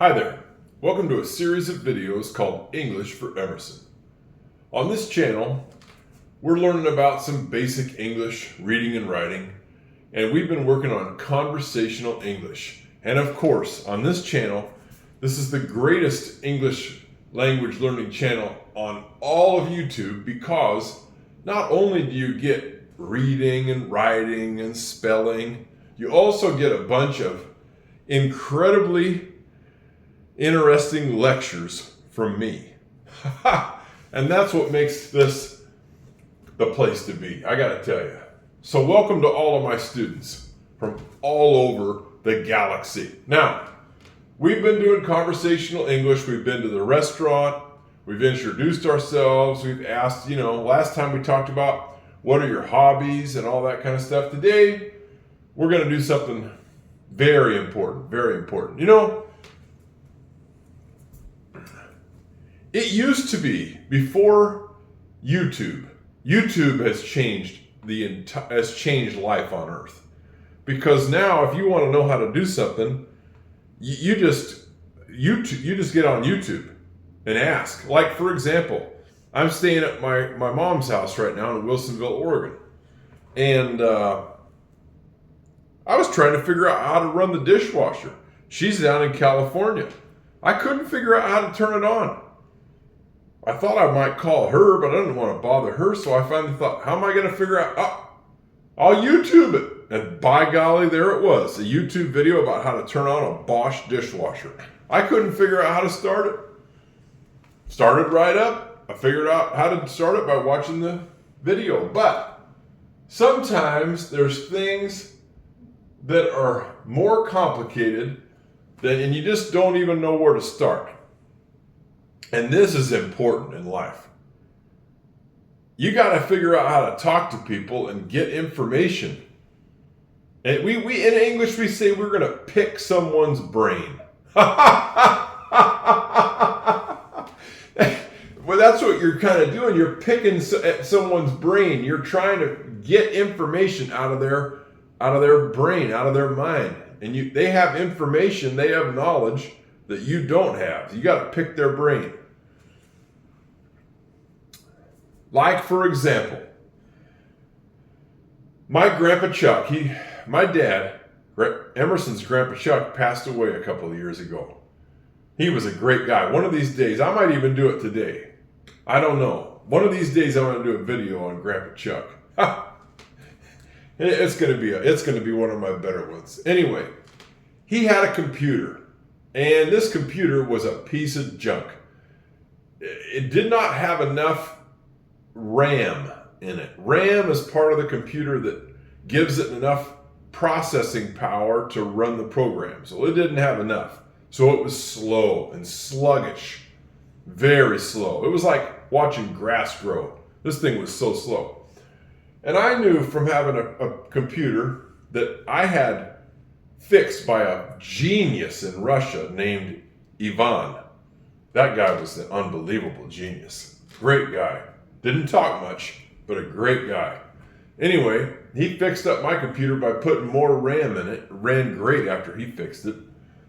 Hi there. Welcome to a series of videos called English for Emerson. On this channel, we're learning about some basic English reading and writing, and we've been working on conversational English. And of course, on this channel, this is the greatest English language learning channel on all of YouTube because not only do you get reading and writing and spelling, you also get a bunch of incredibly interesting lectures from me. And that's what makes this the place to be, I gotta tell you. So welcome to all of my students from all over the galaxy. Now, we've been doing conversational English. We've been to the restaurant. We've introduced ourselves. We've asked, last time we talked about what are your hobbies and all that kind of stuff. Today, we're gonna do something very important, very important. It used to be before YouTube. YouTube has changed has changed life on Earth, because now if you want to know how to do something, you just get on YouTube and ask. Like, for example, I'm staying at my mom's house right now in Wilsonville, Oregon, and I was trying to figure out how to run the dishwasher. She's down in California. I couldn't figure out how to turn it on. I thought I might call her, but I didn't want to bother her, so I finally thought, how am I going to figure out? Oh, I'll YouTube it. And by golly, there it was, a YouTube video about how to turn on a Bosch dishwasher. I couldn't figure out how to start it. Started right up. I figured out how to start it by watching the video. But sometimes there's things that are more complicated and you just don't even know where to start. And this is important in life. You got to figure out how to talk to people and get information. And we in English, we say we're going to pick someone's brain. Well, that's what you're kind of doing. You're picking at someone's brain. You're trying to get information out of their brain, out of their mind. And they have information, they have knowledge that you don't have. You got to pick their brain. Like, for example, my Grandpa Chuck, my dad, Emerson's Grandpa Chuck, passed away a couple of years ago. He was a great guy. One of these days, I might even do it today. I don't know. One of these days, I'm going to do a video on Grandpa Chuck. It's going to be one of my better ones. Anyway, he had a computer, and this computer was a piece of junk. It did not have enough RAM in it. RAM is part of the computer that gives it enough processing power to run the program. So it didn't have enough. So it was slow and sluggish. Very slow. It was like watching grass grow. This thing was so slow. And I knew from having a computer that I had fixed by a genius in Russia named Ivan. That guy was an unbelievable genius. Great guy. Didn't talk much, but a great guy. Anyway, he fixed up my computer by putting more RAM in it. It ran great after he fixed it.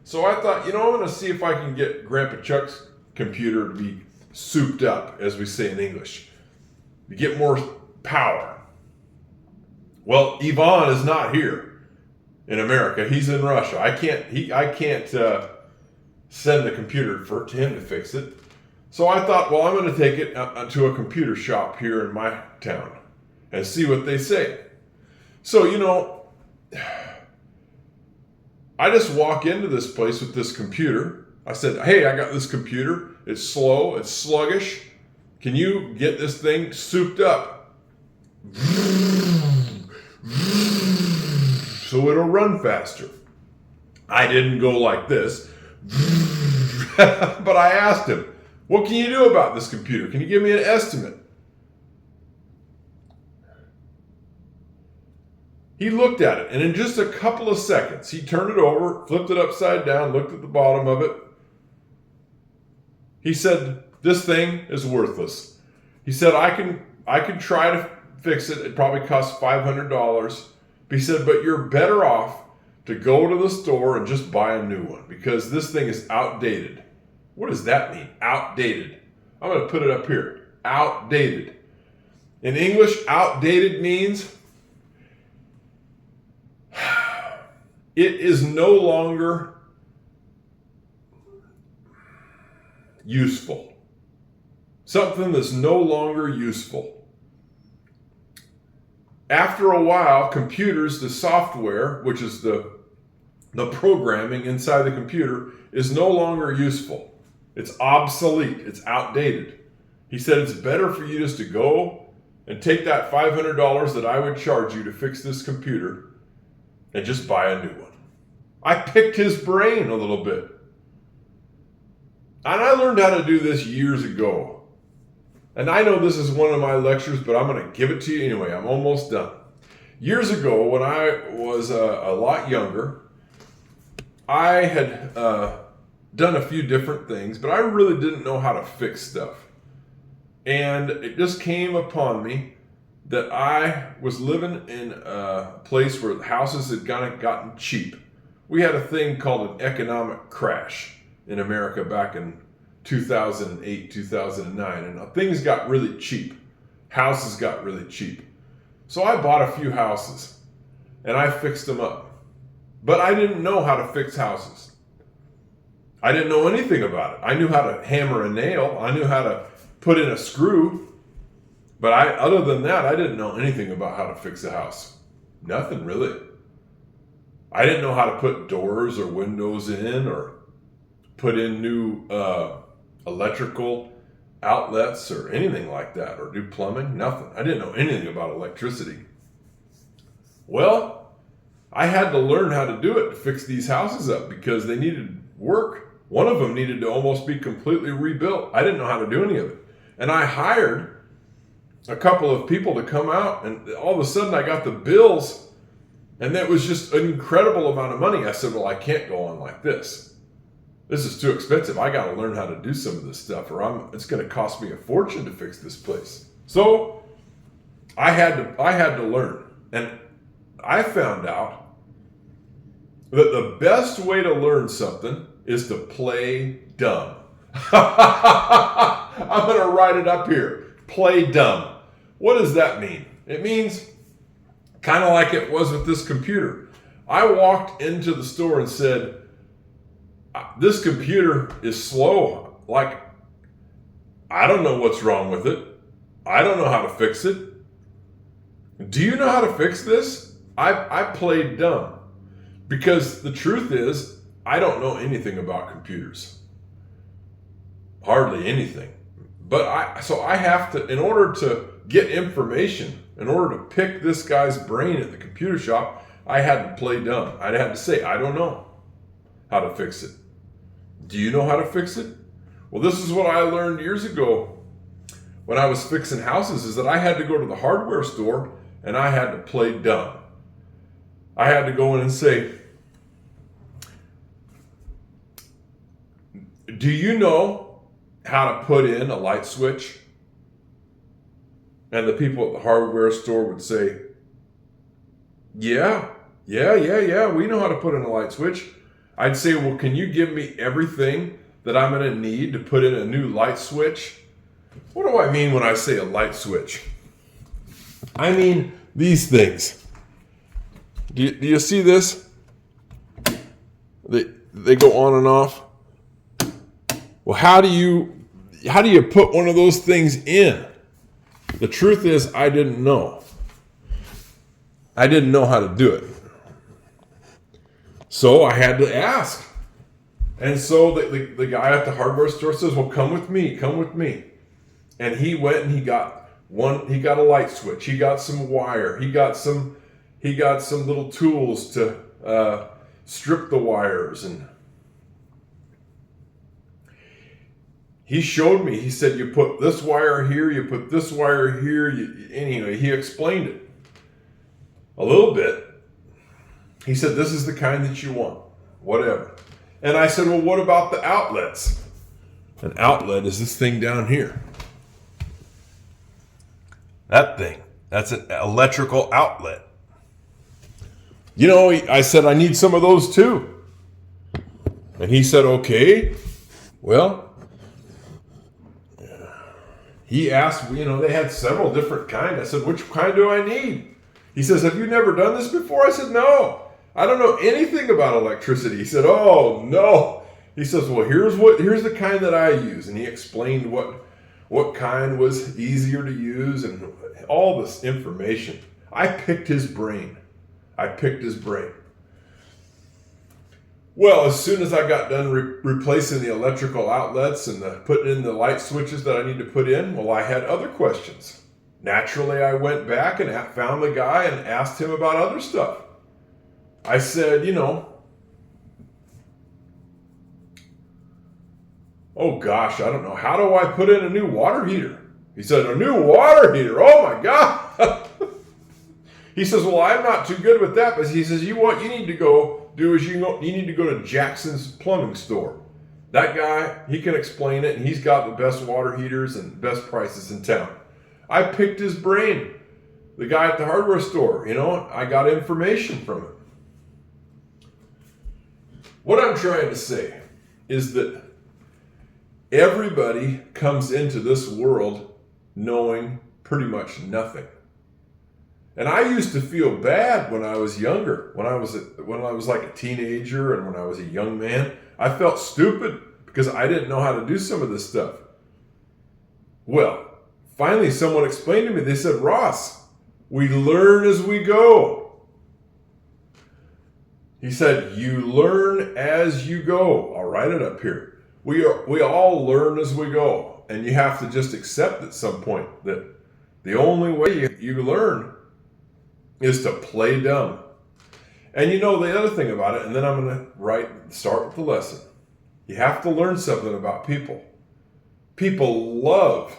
So I thought, I'm going to see if I can get Grandpa Chuck's computer to be souped up, as we say in English, to get more power. Well, Ivan is not here in America. He's in Russia. I can't send the computer to him to fix it. So I thought, well, I'm going to take it to a computer shop here in my town and see what they say. So, I just walk into this place with this computer. I said, hey, I got this computer. It's slow. It's sluggish. Can you get this thing souped up so it'll run faster? I didn't go like this, but I asked him, what can you do about this computer? Can you give me an estimate? He looked at it, and in just a couple of seconds, he turned it over, flipped it upside down, looked at the bottom of it. He said, this thing is worthless. He said, I can try to fix it. It probably costs $500. But he said, but you're better off to go to the store and just buy a new one because this thing is outdated. What does that mean? Outdated. I'm going to put it up here. Outdated. In English, outdated means it is no longer useful. Something that's no longer useful. After a while, computers, the software, which is the programming inside the computer, is no longer useful. It's obsolete. It's outdated. He said it's better for you just to go and take that $500 that I would charge you to fix this computer and just buy a new one. I picked his brain a little bit. And I learned how to do this years ago. And I know this is one of my lectures, but I'm going to give it to you anyway. I'm almost done. Years ago, when I was a lot younger, I had done a few different things, but I really didn't know how to fix stuff. And it just came upon me that I was living in a place where houses had kind of gotten cheap. We had a thing called an economic crash in America back in 2008, 2009, and things got really cheap. Houses got really cheap. So I bought a few houses and I fixed them up. But I didn't know how to fix houses. I didn't know anything about it. I knew how to hammer a nail. I knew how to put in a screw. But other than that, I didn't know anything about how to fix a house. Nothing really. I didn't know how to put doors or windows in or put in new electrical outlets or anything like that, or do plumbing. Nothing. I didn't know anything about electricity. Well, I had to learn how to do it to fix these houses up because they needed work. One of them needed to almost be completely rebuilt. I didn't know how to do any of it. And I hired a couple of people to come out, and all of a sudden I got the bills, and that was just an incredible amount of money. I said, well, I can't go on like this. This is too expensive. I got to learn how to do some of this stuff, or it's going to cost me a fortune to fix this place. So I had to learn. And I found out that the best way to learn something is to play dumb. I'm going to write it up here. Play dumb. What does that mean? It means kind of like it was with this computer. I walked into the store and said, this computer is slow. Like, I don't know what's wrong with it. I don't know how to fix it. Do you know how to fix this? I played dumb. Because the truth is, I don't know anything about computers. Hardly anything. But I have to, in order to get information, in order to pick this guy's brain at the computer shop, I had to play dumb. I had to say, I don't know how to fix it. Do you know how to fix it? Well, this is what I learned years ago when I was fixing houses, is that I had to go to the hardware store and I had to play dumb. I had to go in and say, do you know how to put in a light switch? And the people at the hardware store would say, yeah, we know how to put in a light switch. I'd say, well, can you give me everything that I'm going to need to put in a new light switch? What do I mean when I say a light switch? I mean these things. Do you see this? They go on and off. Well, how do you put one of those things in? The truth is, I didn't know. I didn't know how to do it. So I had to ask. And so the guy at the hardware store says, well, come with me. And he went and he got a light switch. He got some wire. He got some little tools to strip the wires. And he showed me. He said, you put this wire here, you put this wire here. Anyway, he explained it a little bit. He said, this is the kind that you want, whatever. And I said, well, what about the outlets? An outlet is this thing down here. That thing, that's an electrical outlet. I said, I need some of those too. And he said, okay. Well, he asked, they had several different kinds. I said, which kind do I need? He says, have you never done this before? I said, no. I don't know anything about electricity. He said, oh, no. He says, well, here's the kind that I use. And he explained what kind was easier to use and all this information. I picked his brain. Well, as soon as I got done replacing the electrical outlets and putting in the light switches that I need to put in, well, I had other questions. Naturally, I went back and found the guy and asked him about other stuff. I said, oh gosh, I don't know. How do I put in a new water heater? He said, a new water heater? Oh my God. He says, well, I'm not too good with that. But he says, you need to go do is you need to go to Jackson's plumbing store. That guy, he can explain it, and he's got the best water heaters and best prices in town. I picked his brain. The guy at the hardware store, I got information from him. What I'm trying to say is that everybody comes into this world knowing pretty much nothing. And I used to feel bad when I was younger, when I was like a teenager and when I was a young man. I felt stupid because I didn't know how to do some of this stuff. Well, finally someone explained to me. They said, Ross, we learn as we go. He said, you learn as you go. I'll write it up here. We all learn as we go. And you have to just accept at some point that the only way you learn is to play dumb. And the other thing about it, and then I'm going to start with the lesson. You have to learn something about people. People love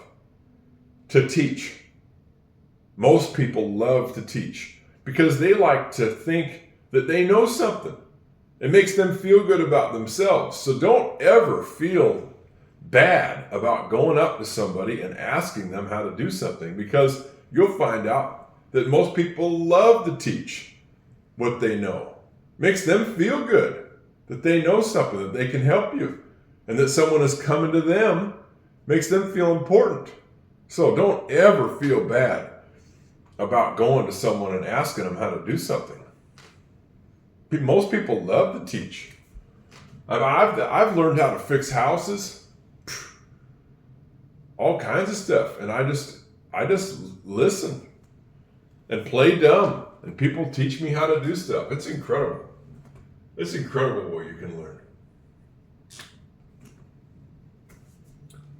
to teach. Most people love to teach because they like to think that they know something. It makes them feel good about themselves. So don't ever feel bad about going up to somebody and asking them how to do something, because you'll find out that most people love to teach what they know. Makes them feel good that they know something, that they can help you, and that someone is coming to them makes them feel important. So don't ever feel bad about going to someone and asking them how to do something. Most people love to teach. I've learned how to fix houses, all kinds of stuff, and I just listen and play dumb, and people teach me how to do stuff. It's incredible. It's incredible what you can learn.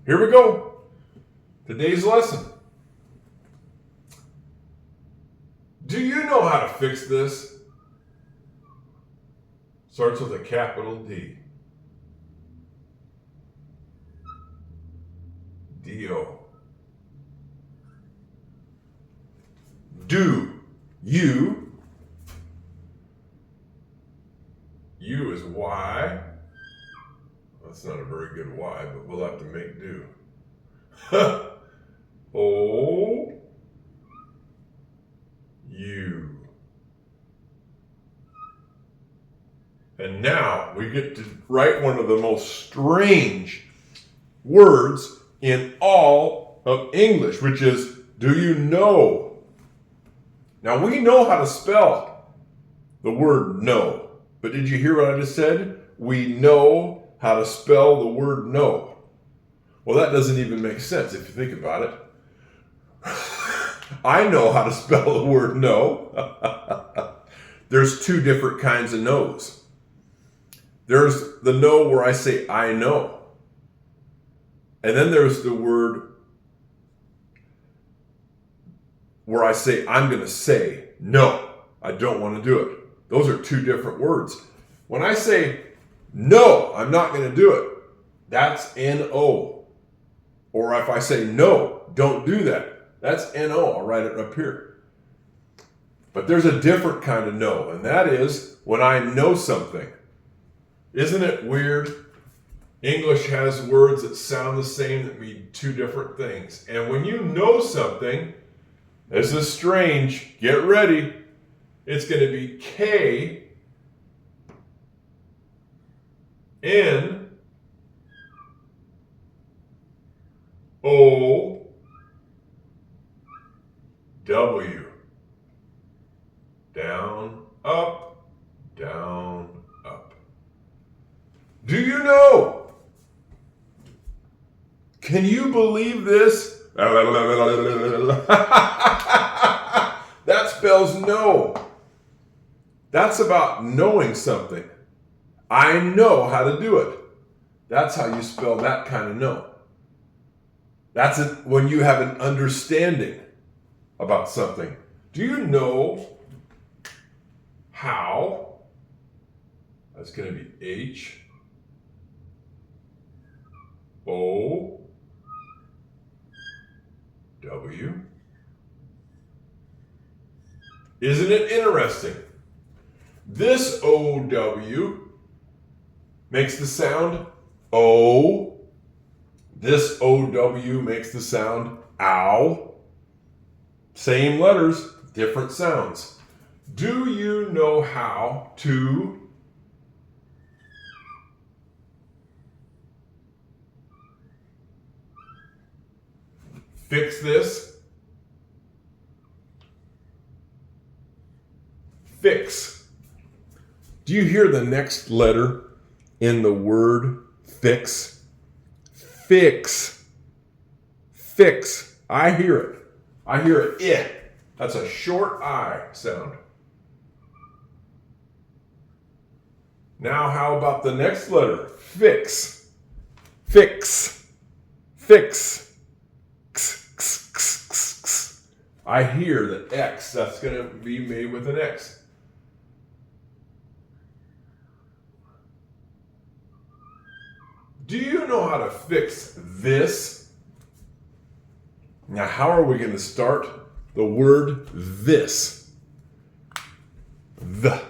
Here we go. Today's lesson. Do you know how to fix this? Starts with a capital D. D-O. Do you? U is Y. That's not a very good Y, but we'll have to make do. O. U. And now we get to write one of the most strange words in all of English, which is, do you know? Now we know how to spell the word know, but did you hear what I just said? We know how to spell the word know. Well, that doesn't even make sense if you think about it. I know how to spell the word no. There's two different kinds of no's. There's the no where I say I know. And then there's the word where I say I'm going to say no. I don't want to do it. Those are two different words. When I say no, I'm not going to do it, that's N-O. Or if I say no, don't do that, that's N-O. I'll write it up here. But there's a different kind of no, and that is when I know something. Isn't it weird? English has words that sound the same that mean two different things. And when you know something, this is strange. Get ready. It's going to be K N O W. Down, up, down, up. Do you know? Can you believe this? That spells no. That's about knowing something. I know how to do it. That's how you spell that kind of no. That's when you have an understanding about something. Do you know how? That's going to be H O W. Isn't it interesting? This O-W makes the sound O. This O-W makes the sound ow. Same letters, different sounds. Do you know how to fix this? Fix. Do you hear the next letter in the word fix? Fix. Fix. I hear it. I hear it. I. That's a short I sound. Now, how about the next letter? Fix. Fix. Fix. X, x, x, x, x. I hear the X. That's going to be made with an X. Do you know how to fix this? Now, how are we going to start the word this? The.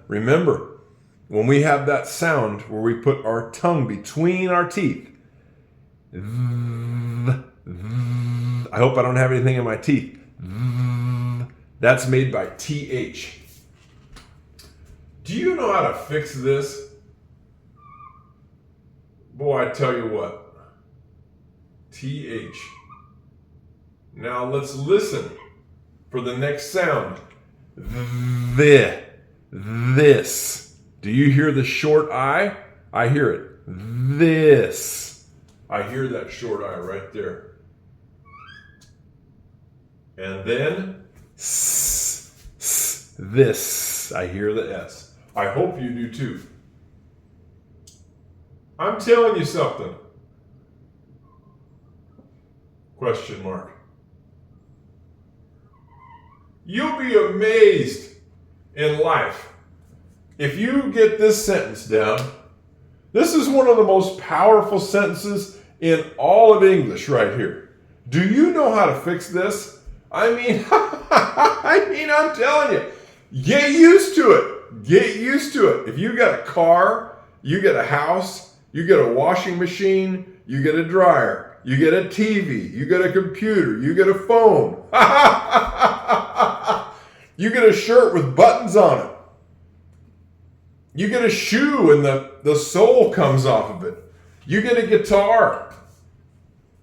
Remember, when we have that sound where we put our tongue between our teeth, I hope I don't have anything in my teeth. That's made by TH. Do you know how to fix this? Boy, I tell you what. TH. Now let's listen for the next sound. This. Do you hear the short I? I hear it. This. I hear that short I right there. And then this. I hear the S. I hope you do too. I'm telling you something. Question mark. You'll be amazed in life if you get this sentence down. This is one of the most powerful sentences in all of English right here. Do you know how to fix this? I mean, I'm telling you, get used to it. Get used to it. If you got a car, you get a house, you get a washing machine, you get a dryer, you get a TV, you get a computer, you get a phone. You get a shirt with buttons on it. You get a shoe and the sole comes off of it. You get a guitar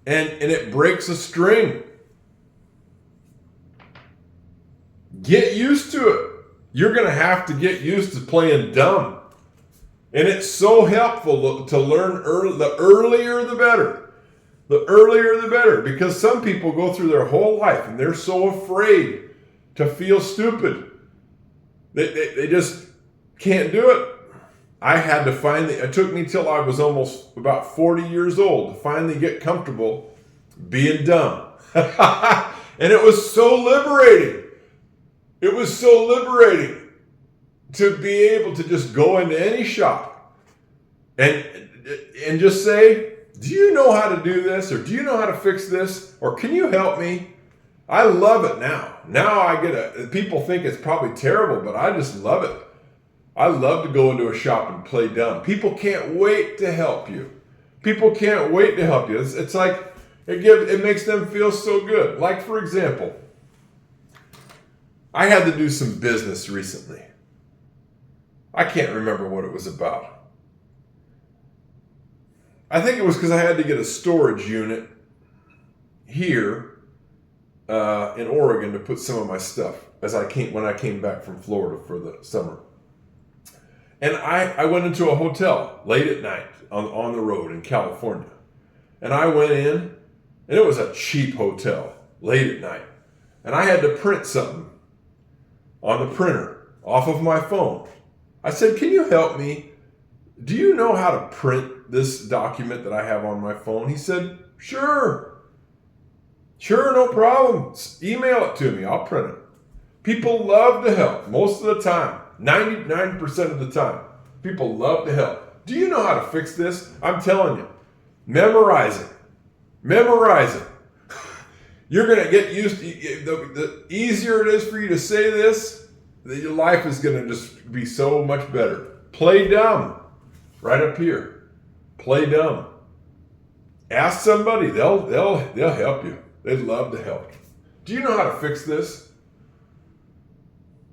and it breaks a string. Get used to it. You're going to have to get used to playing dumb. And it's so helpful to learn early. The earlier the better. The earlier the better. Because some people go through their whole life and they're so afraid to feel stupid. They just can't do it. I had to finally, it took me till I was almost about 40 years old to finally get comfortable being dumb. And it was so liberating. It was so liberating to be able to just go into any shop and just say, do you know how to do this? Or do you know how to fix this? Or can you help me? I love it now. Now people think it's probably terrible, but I just love it. I love to go into a shop and play dumb. People can't wait to help you. People can't wait to help you. It's like, it makes them feel so good. Like, for example, I had to do some business recently. I can't remember what it was about. I think it was because I had to get a storage unit here in Oregon to put some of my stuff when I came back from Florida for the summer. And I went into a hotel late at night on the road in California. And I went in, and it was a cheap hotel late at night. And I had to print something on the printer off of my phone. I said, "Can you help me? Do you know how to print this document that I have on my phone?" He said, Sure, no problem. Email it to me. I'll print it." People love to help most of the time. 99% of the time. People love to help. Do you know how to fix this? I'm telling you. Memorize it. Memorize it. You're going to get used to the easier it is for you to say this, your life is going to just be so much better. Play dumb. Right up here. Play dumb. Ask somebody. They'll help you. They'd love to help. Do you know how to fix this?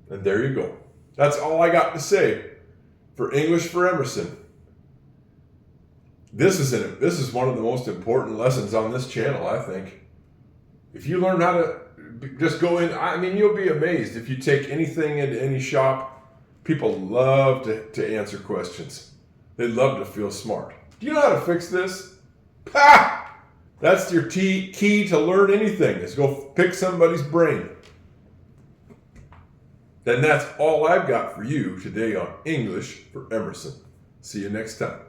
And there you go. That's all I got to say for English for Emerson. This is one of the most important lessons on this channel, I think. If you learn how to just go in, I mean, you'll be amazed. If you take anything into any shop, people love to answer questions. They love to feel smart. Do you know how to fix this? Ha! That's your key to learn anything, is go pick somebody's brain. Then that's all I've got for you today on English for Emerson. See you next time.